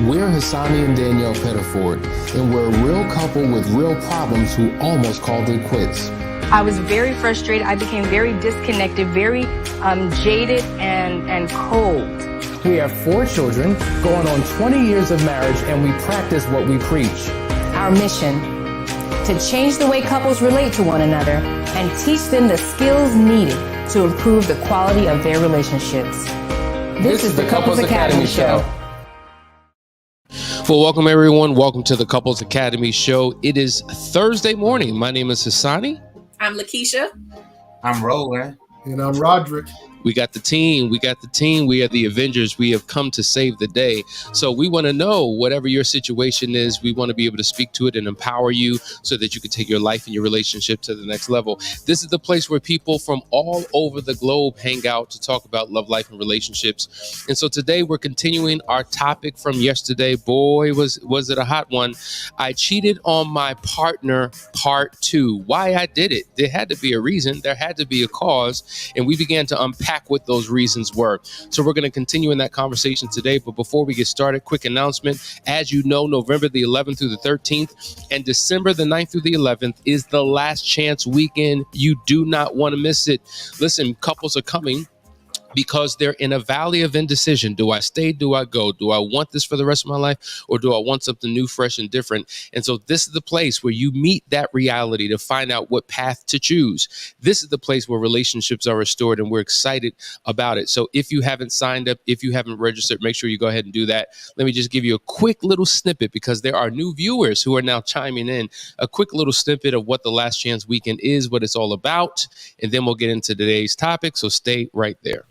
We're Hassani and Danielle Pettiford, and we're a real couple with real problems who almost called it quits. I was very frustrated. I became very disconnected, very jaded and cold. We have 4 children, going on 20 years of marriage, and we practice what we preach. Our mission, to change the way couples relate to one another and teach them the skills needed to improve the quality of their relationships. This is the Couples Academy Show. Well, welcome everyone. Welcome to the Couples Academy Show. It is Thursday morning. My name is Hassani. I'm Lakeisha. I'm Roland. And I'm Roderick. We got the team. We are the Avengers. We have come to save the day. So we want to know whatever your situation is. We want to be able to speak to it and empower you so that you can take your life and your relationship to the next level. This is the place where people from all over the globe hang out to talk about love, life, and relationships. And so today we're continuing our topic from yesterday. Boy, was it a hot one. I cheated on my partner, part 2. Why I did it. There had to be a reason. There had to be a cause. And we began to unpack what those reasons were. So we're going to continue in that conversation today. But before we get started, quick announcement. As you know, November the 11th through the 13th and December the 9th through the 11th is the last chance weekend. You do not want to miss it. Listen, couples are coming because they're in a valley of indecision. Do I stay? Do I go? Do I want this for the rest of my life? Or do I want something new, fresh, and different? And so this is the place where you meet that reality to find out what path to choose. This is the place where relationships are restored, and we're excited about it. So if you haven't signed up, if you haven't registered, make sure you go ahead and do that. Let me just give you a quick little snippet because there are new viewers who are now chiming in. A quick little snippet of what the Last Chance Weekend is, what it's all about, and then we'll get into today's topic. So stay right there.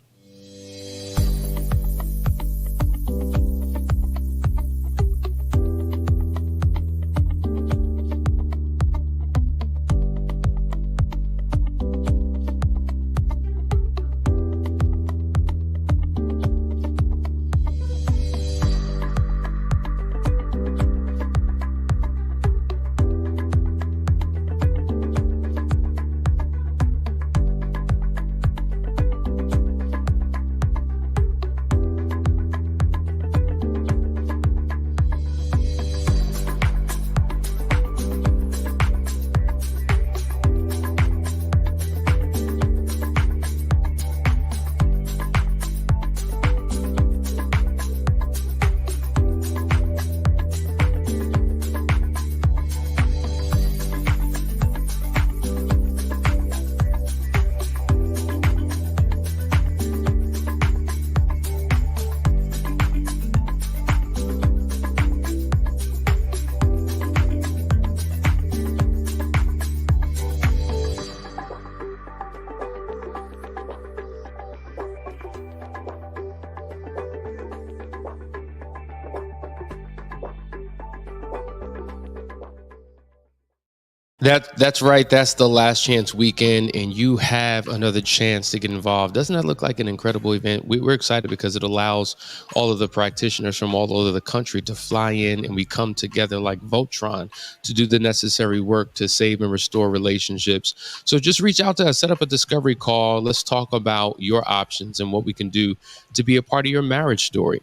That's right. That's the Last Chance Weekend, and you have another chance to get involved. Doesn't that look like an incredible event? We're excited because it allows all of the practitioners from all over the country to fly in, and we come together like Voltron to do the necessary work to save and restore relationships. So just reach out to us, set up a discovery call. Let's talk about your options and what we can do to be a part of your marriage story.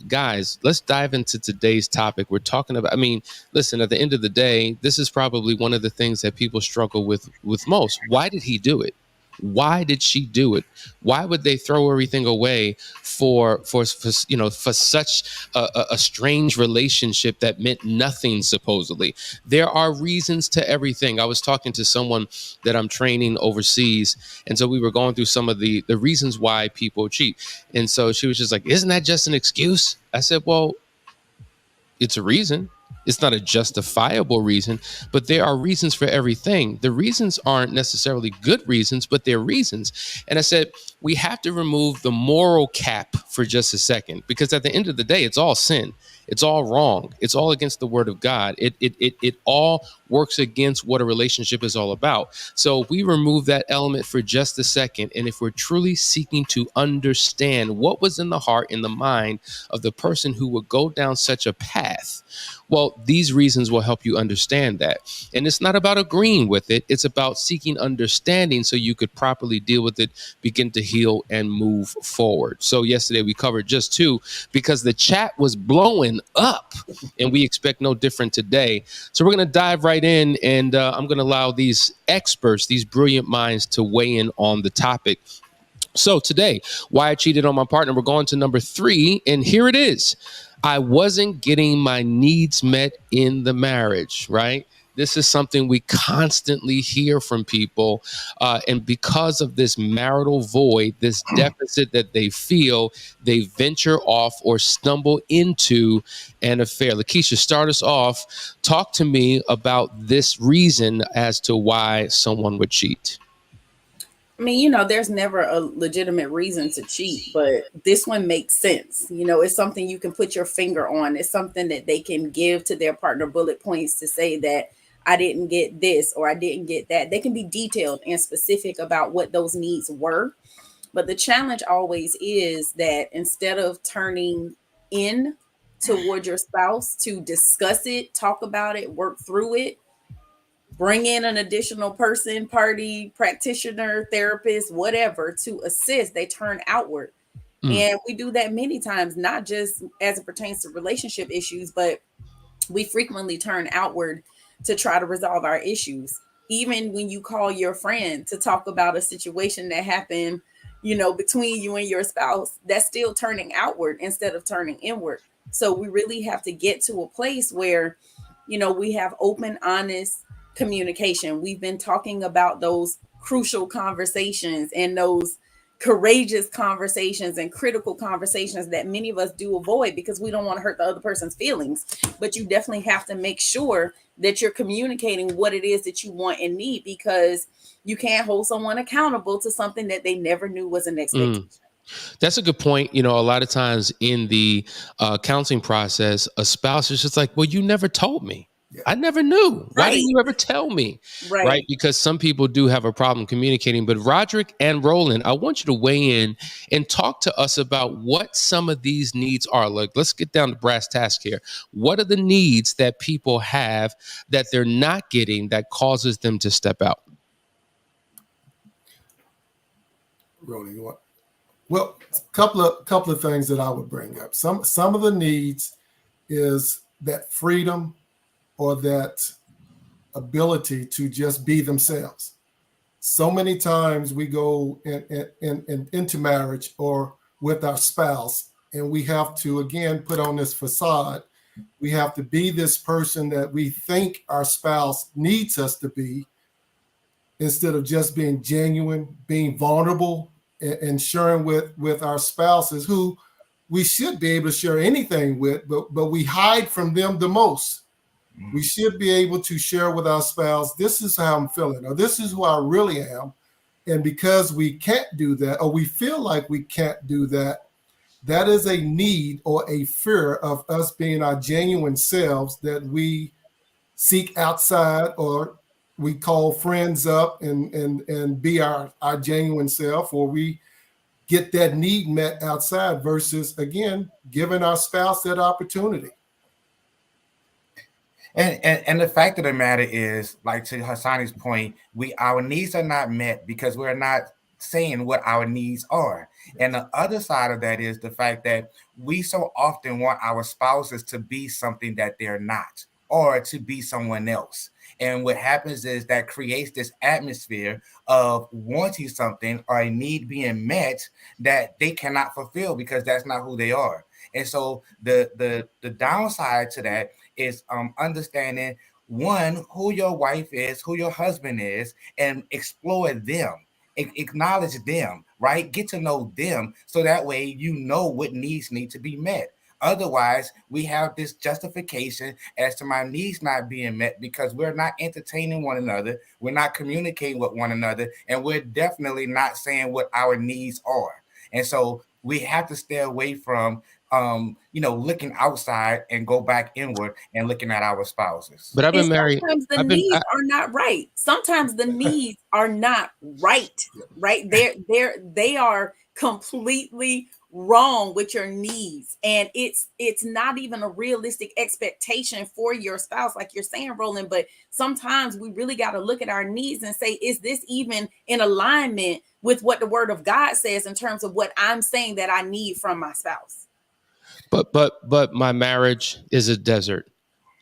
Guys, let's dive into today's topic. We're talking about, listen, at the end of the day, this is probably one of the things that people struggle with most. Why did he do it? Why did she do it? Why would they throw everything away for such a strange relationship that meant nothing, supposedly? There are reasons to everything. I was talking to someone that I'm training overseas, and so we were going through some of the reasons why people cheat. And so she was just like, isn't that just an excuse? I said, well, it's a reason. It's not a justifiable reason, but there are reasons for everything. The reasons aren't necessarily good reasons, but they're reasons. And I said, we have to remove the moral cap for just a second, because at the end of the day, it's all sin. It's all wrong. It's all against the word of God. It all works against what a relationship is all about. So we remove that element for just a second. And if we're truly seeking to understand what was in the heart and the mind of the person who would go down such a path, well, Well, these reasons will help you understand that. And it's not about agreeing with it. It's about seeking understanding so you could properly deal with it, begin to heal, and move forward. So yesterday we covered just two because the chat was blowing up, and we expect no different today. So we're going to dive right in, and I'm going to allow these experts, these brilliant minds, to weigh in on the topic. So today, why I cheated on my partner, we're going to number 3, and here it is. I wasn't getting my needs met in the marriage, right? This is something we constantly hear from people. And because of this marital void, this deficit that they feel, they venture off or stumble into an affair. Lakeisha, start us off. Talk to me about this reason as to why someone would cheat. I mean, there's never a legitimate reason to cheat, but this one makes sense. It's something you can put your finger on. It's something that they can give to their partner bullet points to say that I didn't get this or I didn't get that. They can be detailed and specific about what those needs were. But the challenge always is that instead of turning in toward your spouse to discuss it, talk about it, work through it, bring in an additional person, party, practitioner, therapist, whatever, to assist, they turn outward. And we do that many times, not just as it pertains to relationship issues, but we frequently turn outward to try to resolve our issues. Even when you call your friend to talk about a situation that happened, between you and your spouse, that's still turning outward instead of turning inward. So we really have to get to a place where, we have open, honest communication. We've been talking about those crucial conversations and those courageous conversations and critical conversations that many of us do avoid because we don't want to hurt the other person's feelings. But you definitely have to make sure that you're communicating what it is that you want and need, because you can't hold someone accountable to something that they never knew was an expectation. That's a good point. A lot of times in the counseling process, a spouse is just like, well, you never told me. I never knew. Why didn't you ever tell me? Right. Because some people do have a problem communicating. But Roderick and Roland, I want you to weigh in and talk to us about what some of these needs are. Like, let's get down to brass task here. What are the needs that people have that they're not getting that causes them to step out? Roland, you want? Well, couple of things that I would bring up. Some of the needs is that freedom or that ability to just be themselves. So many times we go into marriage or with our spouse, and we have to, again, put on this facade. We have to be this person that we think our spouse needs us to be, instead of just being genuine, being vulnerable, and sharing with our spouses who we should be able to share anything with, but we hide from them the most. We should be able to share with our spouse, this is how I'm feeling, or this is who I really am. And because we can't do that, or we feel like we can't do that, that is a need or a fear of us being our genuine selves that we seek outside, or we call friends up and be our genuine self, or we get that need met outside versus, again, giving our spouse that opportunity. And the fact of the matter is, like to Hassani's point, our needs are not met because we're not saying what our needs are. And the other side of that is the fact that we so often want our spouses to be something that they're not, or to be someone else. And what happens is that creates this atmosphere of wanting something or a need being met that they cannot fulfill because that's not who they are. And so the downside to that is understanding, one, who your wife is, who your husband is, and explore them, acknowledge them, right? Get to know them, so that way you know what needs need to be met. Otherwise, we have this justification as to my needs not being met because we're not entertaining one another, we're not communicating with one another, and we're definitely not saying what our needs are. And so we have to stay away from looking outside and go back inward and looking at our spouses. But I've been married. Sometimes the needs are not right. Sometimes the needs are not right. Right? They are completely wrong with your needs, and it's not even a realistic expectation for your spouse, like you're saying, Roland. But sometimes we really got to look at our needs and say, is this even in alignment with what the word of God says in terms of what I'm saying that I need from my spouse? But my marriage is a desert.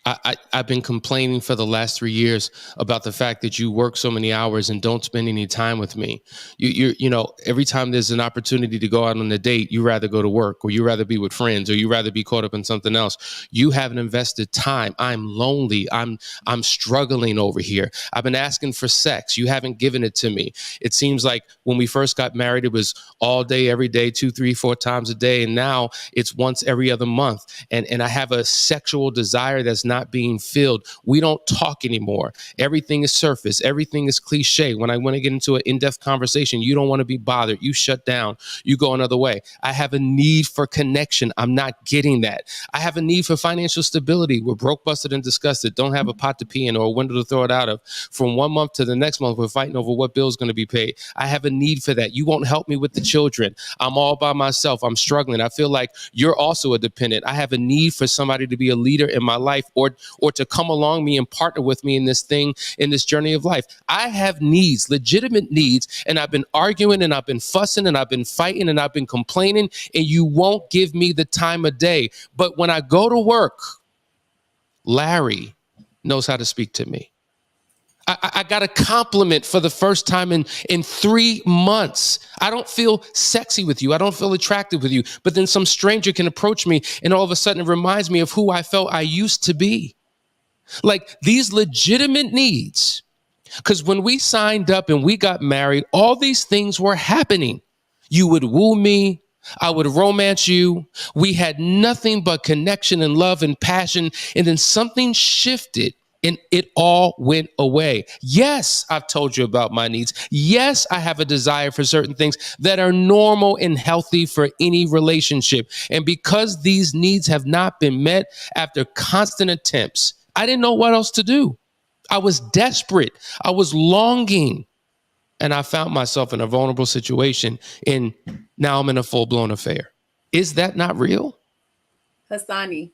I've been complaining for the last 3 years about the fact that you work so many hours and don't spend any time with me. You know, every time there's an opportunity to go out on a date, you rather go to work, or you rather be with friends, or you rather be caught up in something else. You haven't invested time. I'm lonely. I'm struggling over here. I've been asking for sex. You haven't given it to me. It seems like when we first got married, it was all day, every day, 2, 3, 4 times a day. And now it's once every other month. And I have a sexual desire that's not being filled. We don't talk anymore. Everything is surface. Everything is cliche. When I want to get into an in-depth conversation, you don't want to be bothered. You shut down. You go another way. I have a need for connection. I'm not getting that. I have a need for financial stability. We're broke, busted, and disgusted. Don't have a pot to pee in or a window to throw it out of. From 1 month to the next month, we're fighting over what bill is going to be paid. I have a need for that. You won't help me with the children. I'm all by myself. I'm struggling. I feel like you're also a dependent. I have a need for somebody to be a leader in my life, or to come along me and partner with me in this thing, in this journey of life. I have needs, legitimate needs, and I've been arguing and I've been fussing and I've been fighting and I've been complaining, and you won't give me the time of day. But when I go to work, Larry knows how to speak to me. I got a compliment for the first time in 3 months. I don't feel sexy with you. I don't feel attractive with you. But then some stranger can approach me, and all of a sudden it reminds me of who I felt I used to be. Like, these legitimate needs. Because when we signed up and we got married, all these things were happening. You would woo me. I would romance you. We had nothing but connection and love and passion. And then something shifted and it all went away. Yes, I've told you about my needs. Yes, I have a desire for certain things that are normal and healthy for any relationship. And because these needs have not been met after constant attempts, I didn't know what else to do. I was desperate. I was longing. And I found myself in a vulnerable situation. And now I'm in a full-blown affair. Is that not real? Hassani,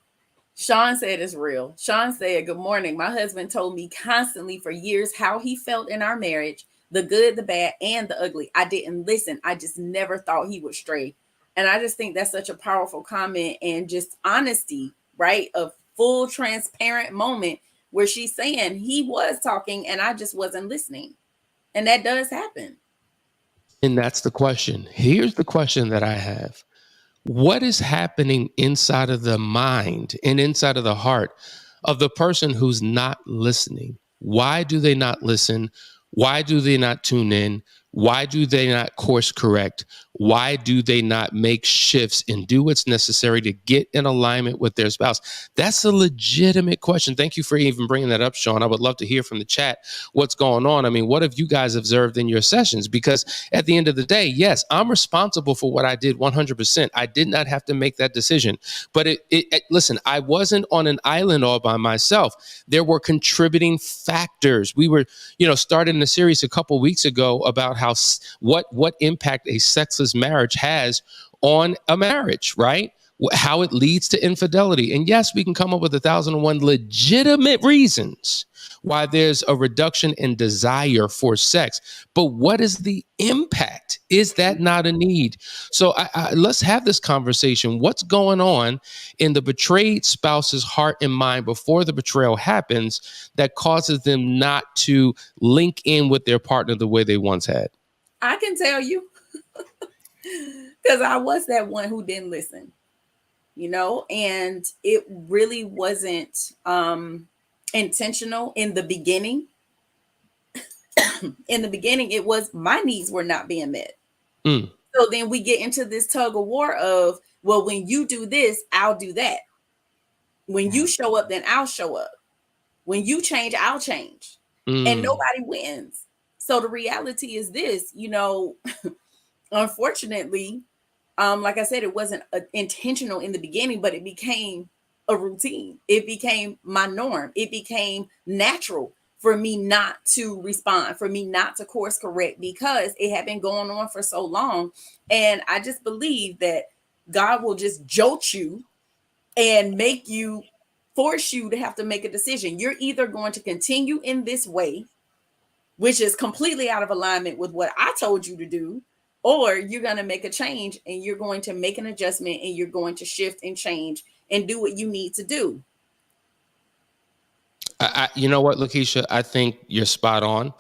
Sean said it's real. Sean said, good morning. My husband told me constantly for years how he felt in our marriage, the good, the bad, and the ugly. I didn't listen. I just never thought he would stray. And I just think that's such a powerful comment and just honesty, right? A full transparent moment where she's saying he was talking and I just wasn't listening. And that does happen. And that's the question. Here's the question that I have. What is happening inside of the mind and inside of the heart of the person who's not listening? Why do they not listen? Why do they not tune in? Why do they not course correct? Why do they not make shifts and do what's necessary to get in alignment with their spouse? That's a legitimate question. Thank you for even bringing that up, Sean. I would love to hear from the chat what's going on. I mean, what have you guys observed in your sessions? Because at the end of the day, yes, I'm responsible for what I did 100%. I did not have to make that decision. But listen, I wasn't on an island all by myself. There were contributing factors. We were, starting a series a couple weeks ago about how what impact a sexless marriage has on a marriage, right? How it leads to infidelity. And yes, we can come up with 1,001 legitimate reasons why there's a reduction in desire for sex. But what is the impact? Is that not a need? So let's have this conversation. What's going on in the betrayed spouse's heart and mind before the betrayal happens that causes them not to link in with their partner the way they once had? I can tell you, because I was that one who didn't listen, and it really wasn't intentional in the beginning. In the beginning, it was my needs were not being met. So then we get into this tug of war of, well, when you do this, I'll do that. When you show up, then I'll show up. When you change, I'll change. And nobody wins. So the reality is this, unfortunately, like I said, it wasn't intentional in the beginning, but it became a routine. It became my norm. It became natural for me not to respond, for me not to course correct, because it had been going on for so long. And I just believe that God will just jolt you and force you to have to make a decision. You're either going to continue in this way, which is completely out of alignment with what I told you to do, or you're going to make a change and you're going to make an adjustment and you're going to shift and change and do what you need to do. You know what, Lakeisha? I think you're spot on,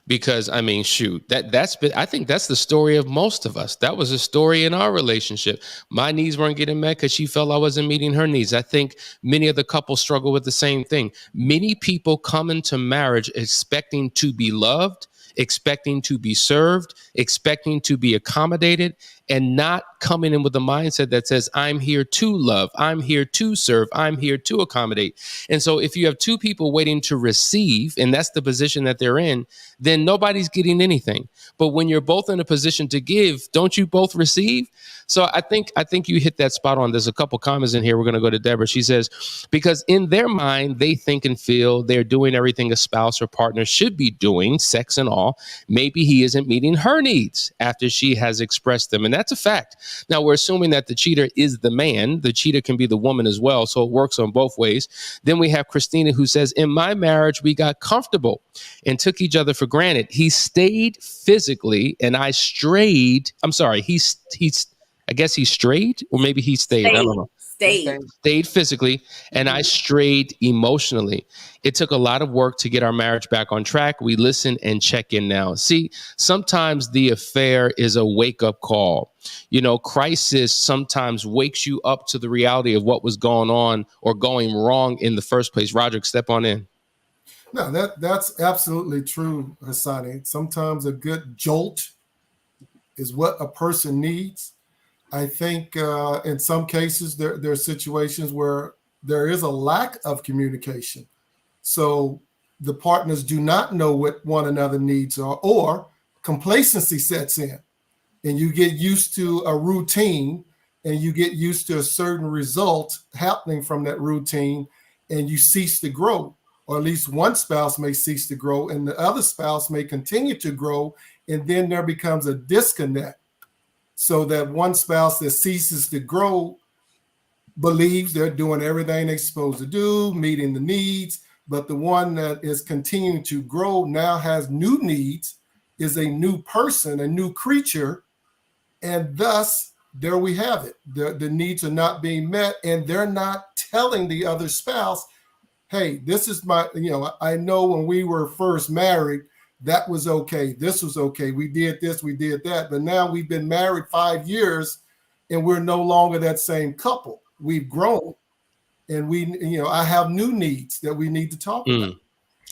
because I mean, shoot, I think that's the story of most of us. That was a story in our relationship. My needs weren't getting met because she felt I wasn't meeting her needs. I think many of the couples struggle with the same thing. Many people come into marriage expecting to be loved, expecting to be served, expecting to be accommodated, and not coming in with a mindset that says, I'm here to love, I'm here to serve, I'm here to accommodate. And so if you have two people waiting to receive, and that's the position that they're in, then nobody's getting anything. But when you're both in a position to give, don't you both receive? So I think you hit that spot on. There's a couple comments in here. We're going to go to Deborah. She says, because in their mind, they think and feel they're doing everything a spouse or partner should be doing, sex and all. Maybe he isn't meeting her needs after she has expressed them. And that's a fact. Now, we're assuming that the cheater is the man. The cheater can be the woman as well. So it works on both ways. Then we have Christina, who says, in my marriage, we got comfortable and took each other for granted. He stayed physically and I strayed. I'm sorry. I guess he strayed, or maybe he stayed. I don't know. Stayed physically, and I strayed emotionally. It took a lot of work to get our marriage back on track. We listen and check in now. See, sometimes the affair is a wake-up call. You know, crisis sometimes wakes you up to the reality of what was going on or going wrong in the first place. Roderick, step on in. No, that's absolutely true, Hassani. Sometimes a good jolt is what a person needs. I think in some cases there are situations where there is a lack of communication. So the partners do not know what one another needs are, or complacency sets in and you get used to a routine and you get used to a certain result happening from that routine, and you cease to grow, or at least one spouse may cease to grow and the other spouse may continue to grow. And then there becomes a disconnect. So that one spouse that ceases to grow believes they're doing everything they're supposed to do, meeting the needs, but the one that is continuing to grow now has new needs, is a new person, a new creature, and thus there we have it. The needs are not being met, and they're not telling the other spouse, hey, this is my, I know when we were first married, that was okay. This was okay. We did this, we did that. But now we've been married 5 years and we're no longer that same couple. We've grown and I have new needs that we need to talk about.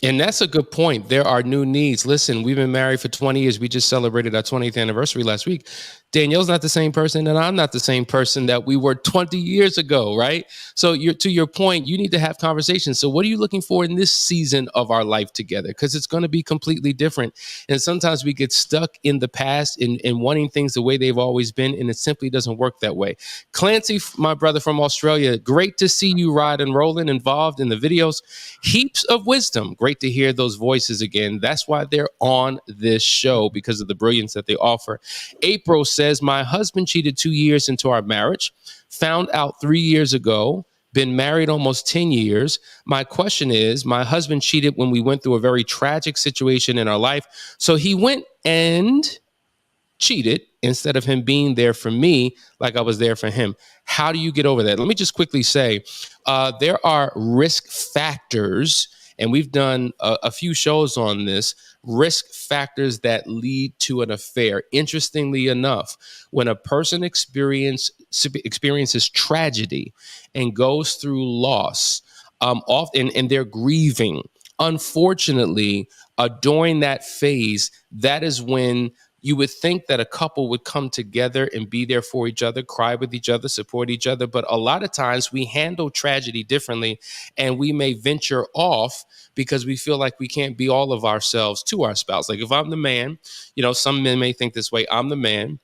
And that's a good point. There are new needs. Listen, we've been married for 20 years. We just celebrated our 20th anniversary last week. Danielle's not the same person, and I'm not the same person that we were 20 years ago, right? So to your point, you need to have conversations. So what are you looking for in this season of our life together? Because it's going to be completely different. And sometimes we get stuck in the past in wanting things the way they've always been, and it simply doesn't work that way. Clancy, my brother from Australia, great to see you ride and rolling, involved in the videos. Heaps of wisdom. Great to hear those voices again. That's why they're on this show, because of the brilliance that they offer. April says, my husband cheated 2 years into our marriage, found out 3 years ago, been married almost 10 years. My question is, my husband cheated when we went through a very tragic situation in our life. So he went and cheated instead of him being there for me like I was there for him. How do you get over that? Let me just quickly say, there are risk factors, and we've done a few shows on this, risk factors that lead to an affair. Interestingly enough, when a person experiences tragedy and goes through loss, often, and they're grieving, unfortunately, during that phase, that is when you would think that a couple would come together and be there for each other, cry with each other, support each other. But a lot of times we handle tragedy differently, and we may venture off because we feel like we can't be all of ourselves to our spouse. Like if I'm the man, some men may think this way. I'm the man.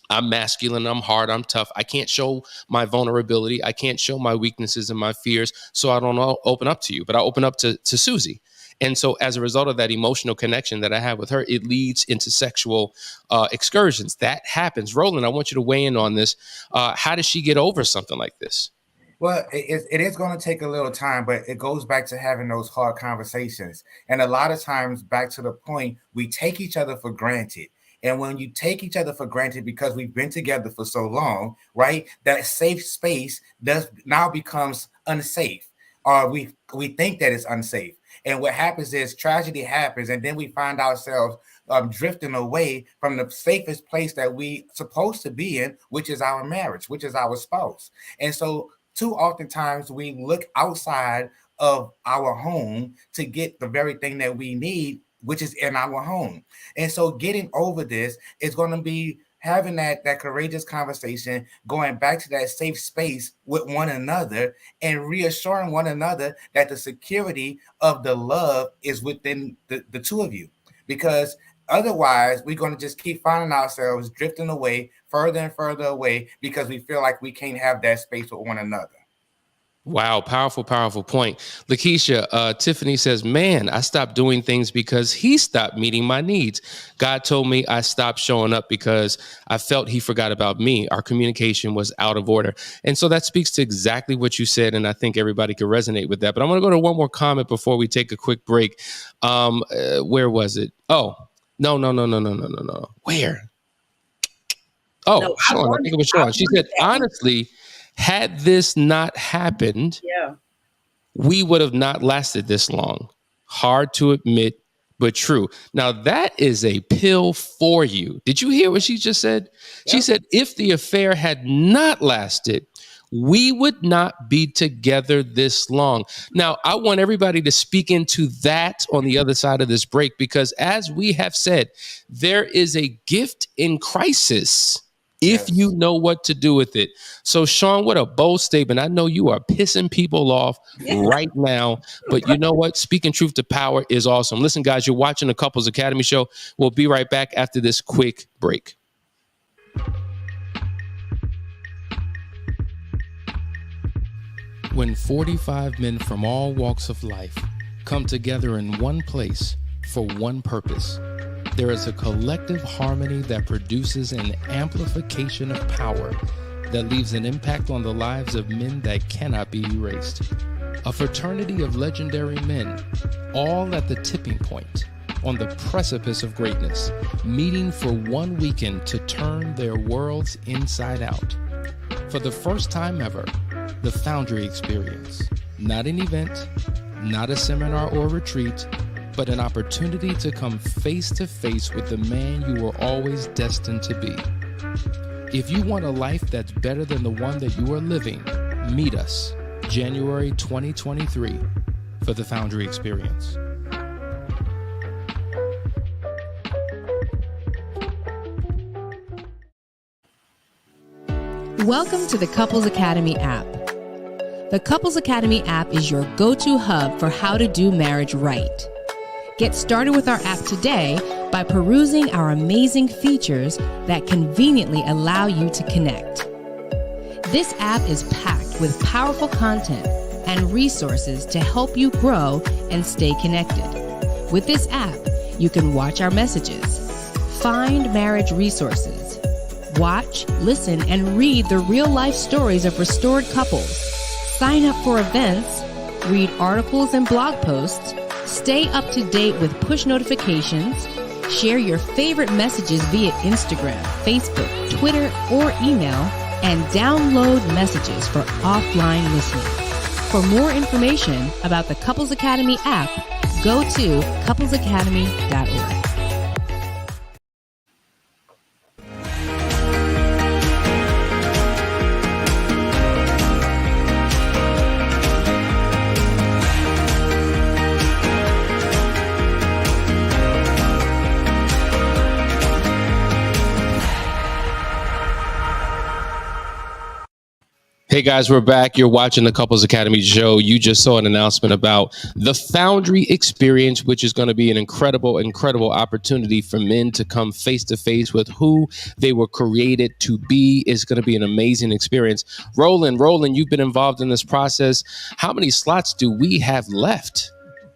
I'm masculine. I'm hard. I'm tough. I can't show my vulnerability. I can't show my weaknesses and my fears. So I don't open up to you, but I open up to Susie. And so as a result of that emotional connection that I have with her, it leads into sexual excursions. That happens. Roland, I want you to weigh in on this. How does she get over something like this? Well, it is going to take a little time, but it goes back to having those hard conversations. And a lot of times, back to the point, we take each other for granted. And when you take each other for granted because we've been together for so long, right, that safe space does now becomes unsafe, or we think that it's unsafe. And what happens is tragedy happens, and then we find ourselves drifting away from the safest place that we supposed to be in, which is our marriage, which is our spouse. And so too oftentimes we look outside of our home to get the very thing that we need, which is in our home. And so getting over this is going to be having that courageous conversation, going back to that safe space with one another and reassuring one another that the security of the love is within the two of you. Because otherwise, we're going to just keep finding ourselves drifting away further and further away because we feel like we can't have that space with one another. Wow. Powerful, powerful point. Lakeisha, Tiffany says, man, I stopped doing things because he stopped meeting my needs. God told me I stopped showing up because I felt he forgot about me. Our communication was out of order. And so that speaks to exactly what you said. And I think everybody could resonate with that. But I'm going to go to one more comment before we take a quick break. Where was it? Oh, no. Where? Oh, no, Sean. I think it was Sean. She said, honestly, had this not happened, we would have not lasted this long. Hard to admit, but true. Now, that is a pill for you. Did you hear what she just said? Yep. She said, if the affair had not lasted, we would not be together this long. Now, I want everybody to speak into that on the other side of this break, because as we have said, there is a gift in crisis if you know what to do with it. So, Sean, what a bold statement. I know you are pissing people off right now, but you know what? Speaking truth to power is awesome. Listen, guys, you're watching the Couples Academy show. We'll be right back after this quick break. When 45 men from all walks of life come together in one place for one purpose, there is a collective harmony that produces an amplification of power that leaves an impact on the lives of men that cannot be erased. A fraternity of legendary men, all at the tipping point, on the precipice of greatness, meeting for one weekend to turn their worlds inside out. For the first time ever, the Foundry experience. Not an event, not a seminar or retreat, but an opportunity to come face to face with the man you were always destined to be. If you want a life that's better than the one that you are living, meet us January 2023 for the Foundry experience. Welcome to the Couples Academy app. The Couples Academy app is your go-to hub for how to do marriage right. Get started with our app today by perusing our amazing features that conveniently allow you to connect. This app is packed with powerful content and resources to help you grow and stay connected. With this app, you can watch our messages, find marriage resources, watch, listen, and read the real-life stories of restored couples, sign up for events, read articles and blog posts, stay up to date with push notifications, share your favorite messages via Instagram, Facebook, Twitter, or email, and download messages for offline listening. For more information about the Couples Academy app, go to couplesacademy.org. Hey guys, we're back. You're watching the Couples Academy show. You just saw an announcement about the Foundry experience, which is going to be an incredible, incredible opportunity for men to come face to face with who they were created to be. It's going to be an amazing experience. Roland, you've been involved in this process. How many slots do we have left?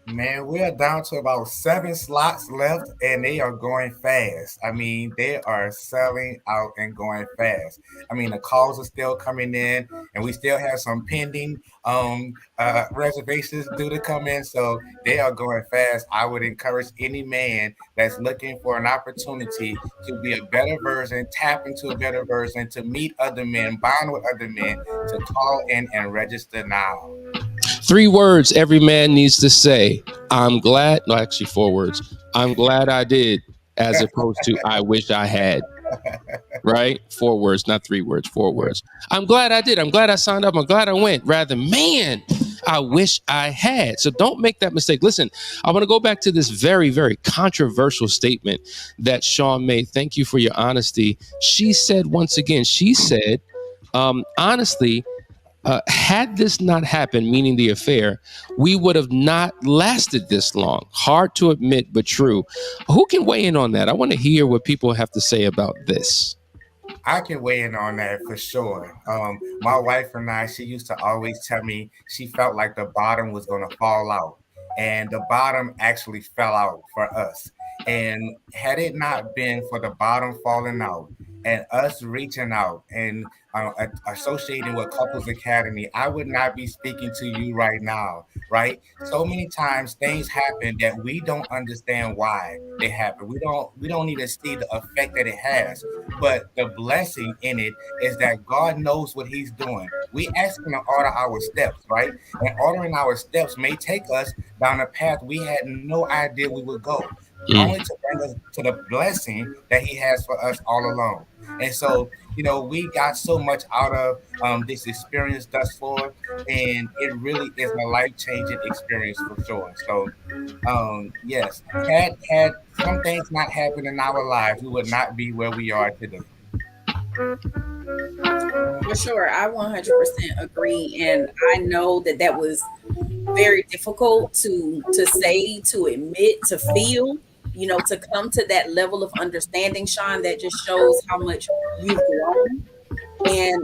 Man, we are down to about 7 slots left, and they are going fast. I mean, they are selling out and going fast. I mean, the calls are still coming in, and we still have some pending reservations due to come in. So they are going fast. I would encourage any man that's looking for an opportunity to be a better version, tap into a better version, to meet other men, bond with other men, to call in and register now. 3 words every man needs to say. I'm glad. No, actually 4 words. I'm glad I did, as opposed to I wish I had. Right? 4 words, not 3 words, 4 words. I'm glad I did. I'm glad I signed up. I'm glad I went. Rather, man, I wish I had. So don't make that mistake. Listen, I want to go back to this very, very controversial statement that Sean made. Thank you for your honesty. She said, once again, honestly, had this not happened, meaning the affair, we would have not lasted this long. Hard to admit, but true. Who can weigh in on that? I want to hear what people have to say about this. I can weigh in on that for sure. My wife and I, she used to always tell me she felt like the bottom was going to fall out, and the bottom actually fell out for us. And had it not been for the bottom falling out and us reaching out and associating with Couples Academy, I would not be speaking to you right now, right? So many times things happen that we don't understand why they happen. We don't even see the effect that it has. But the blessing in it is that God knows what He's doing. We ask Him to order our steps, right? And ordering our steps may take us down a path we had no idea we would go, only to bring us to the blessing that He has for us all along. And so, we got so much out of this experience thus far, and it really is a life-changing experience for sure. So, yes, had some things not happened in our lives, we would not be where we are today. For sure, I 100% agree, and I know that was very difficult to say, to admit, to feel. To come to that level of understanding, Sean, that just shows how much you've grown.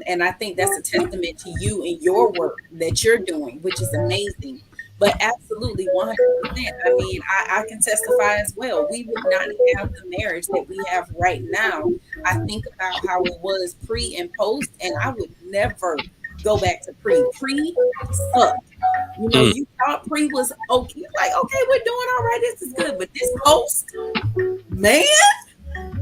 And I think that's a testament to you and your work that you're doing, which is amazing. But absolutely 100%. I mean, I can testify as well. We would not have the marriage that we have right now. I think about how it was pre and post, and I would never go back to pre. Pre sucked. You thought pre was okay. Like, okay, we're doing all right. This is good. But this post, man,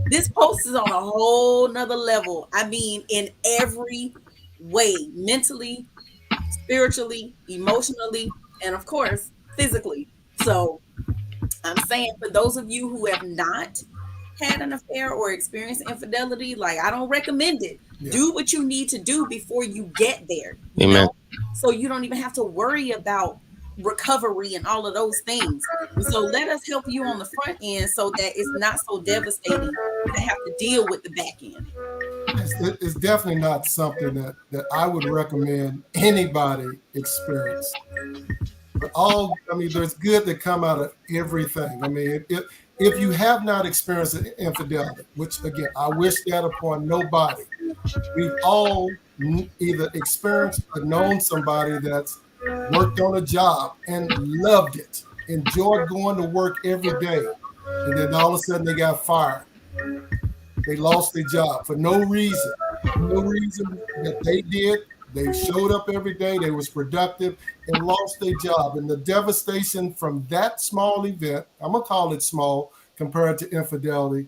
this post is on a whole nother level. I mean, in every way, mentally, spiritually, emotionally, and of course, physically. So I'm saying, for those of you who have not had an affair or experienced infidelity, like, I don't recommend it. Yeah. Do what you need to do before you get there. Amen. So you don't even have to worry about recovery and all of those things. So let us help you on the front end so that it's not so devastating to have to deal with the back end. It's definitely not something that I would recommend anybody experience. But there's good that come out of everything. I mean, if you have not experienced infidelity, which again, I wish that upon nobody, we've all either experienced or known somebody that's worked on a job and loved it, enjoyed going to work every day, and then all of a sudden they got fired. They lost their job for no reason that they did. They showed up every day, they was productive, and lost their job. And the devastation from that small event, I'm gonna call it small compared to infidelity,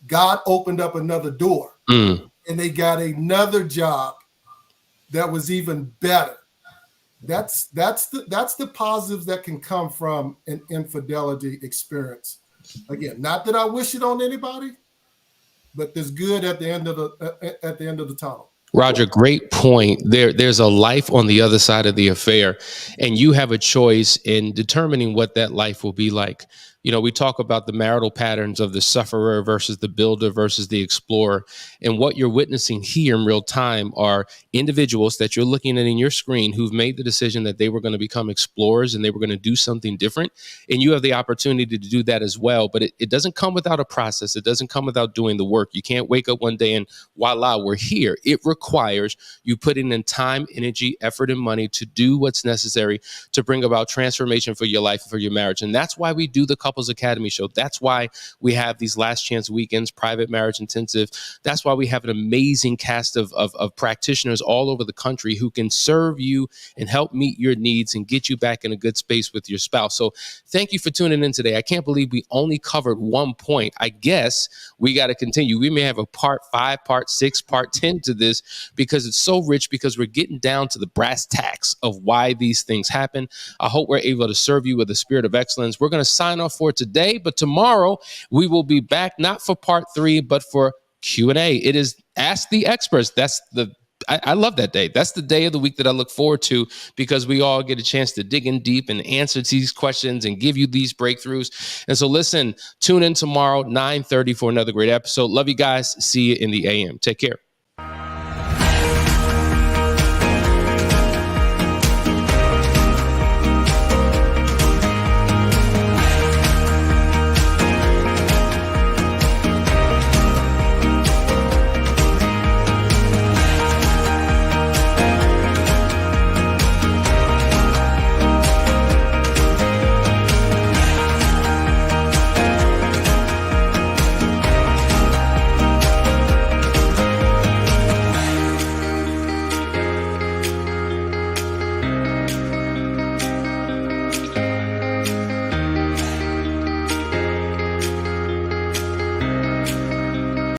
God opened up another door. And they got another job that was even better. That's the positives that can come from an infidelity experience. Again, not that I wish it on anybody, but there's good at the end of the tunnel. Roger, great point. There's a life on the other side of the affair, and you have a choice in determining what that life will be like. we talk about the marital patterns of the sufferer versus the builder versus the explorer. And what you're witnessing here in real time are individuals that you're looking at in your screen who've made the decision that they were going to become explorers and they were going to do something different. And you have the opportunity to do that as well. But it doesn't come without a process. It doesn't come without doing the work. You can't wake up one day and voila, we're here. It requires you putting in time, energy, effort, and money to do what's necessary to bring about transformation for your life and for your marriage. And that's why we do the Couples Academy show. That's why we have these last chance weekends, private marriage intensive. That's why we have an amazing cast of practitioners all over the country who can serve you and help meet your needs and get you back in a good space with your spouse. So thank you for tuning in today. I can't believe we only covered one point. I guess we got to continue. We may have a part 5, part 6, part 10 to this because it's so rich, because we're getting down to the brass tacks of why these things happen. I hope we're able to serve you with a spirit of excellence. We're going to sign off for today, but tomorrow we will be back, not for part 3, but for Q&A. It is Ask the Experts. I love that day. That's the day of the week that I look forward to, because we all get a chance to dig in deep and answer these questions and give you these breakthroughs. And so listen, tune in tomorrow, 9:30 for another great episode. Love you guys. See you in the AM. Take care.